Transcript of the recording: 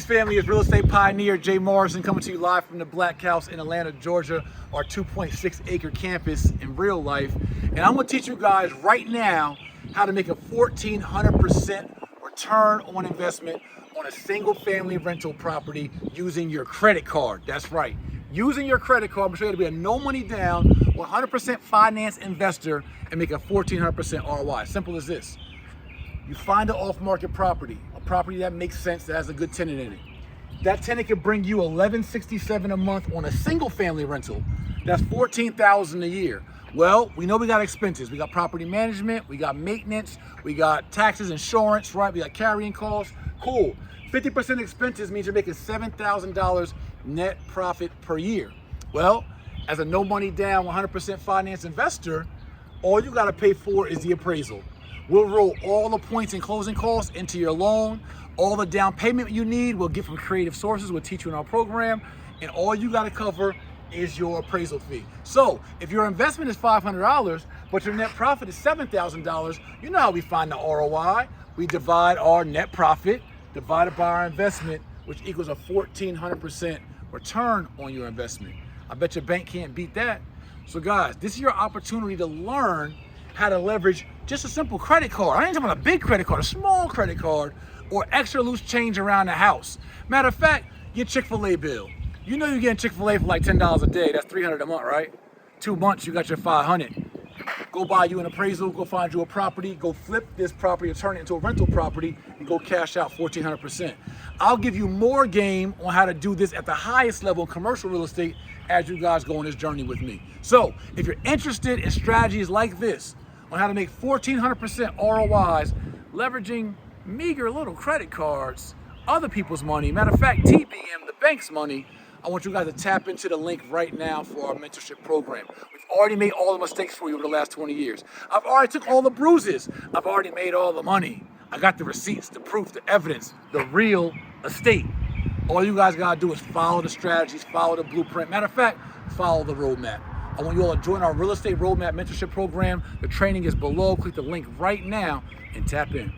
Family is real estate pioneer Jay Morrison coming to you live from the Black House in Atlanta, Georgia, our 2.6-acre campus in real life. And I'm going to teach you guys right now how to make a 1,400% return on investment on a single family rental property using your credit card. That's right. Using your credit card, I'm going to show you how to be a no money down, 100% finance investor and make a 1,400% ROI. Simple as this. You find an off-market property, a property that makes sense, that has a good tenant in it. That tenant can bring you $1,167 a month on a single family rental. That's $14,000 a year. Well, we know we got expenses. We got property management, we got maintenance, we got taxes, insurance, right? We got carrying costs. Cool. 50% expenses means you're making $7,000 net profit per year. Well, as a no money down, 100% finance investor, all you got to pay for is the appraisal. We'll roll all the points and closing costs into your loan. All the down payment you need, we'll get from creative sources. We'll teach you in our program. And all you got to cover is your appraisal fee. So if your investment is $500, but your net profit is $7,000, you know how we find the ROI. We divide our net profit divided by our investment, which equals a 1,400% return on your investment. I bet your bank can't beat that. So guys, this is your opportunity to learn how to leverage just a simple credit card. I ain't talking about a big credit card, a small credit card, or extra loose change around the house. Matter of fact, your Chick-fil-A bill. You know you're getting Chick-fil-A for like $10 a day. That's $300 a month, right? 2 months, you got your $500. Go buy you an appraisal, go find you a property, go flip this property or turn it into a rental property and go cash out 1,400%. I'll give you more game on how to do this at the highest level in commercial real estate as you guys go on this journey with me. So if you're interested in strategies like this, on how to make 1,400% ROIs, leveraging meager little credit cards, other people's money, matter of fact, TBM, the bank's money, I want you guys to tap into the link right now for our mentorship program. We've already made all the mistakes for you over the last 20 years. I've already took all the bruises. I've already made all the money. I got the receipts, the proof, the evidence, the real estate. All you guys gotta do is follow the strategies, follow the blueprint. Matter of fact, follow the roadmap. I want you all to join our real estate roadmap mentorship program. The training is below. Click the link right now and tap in.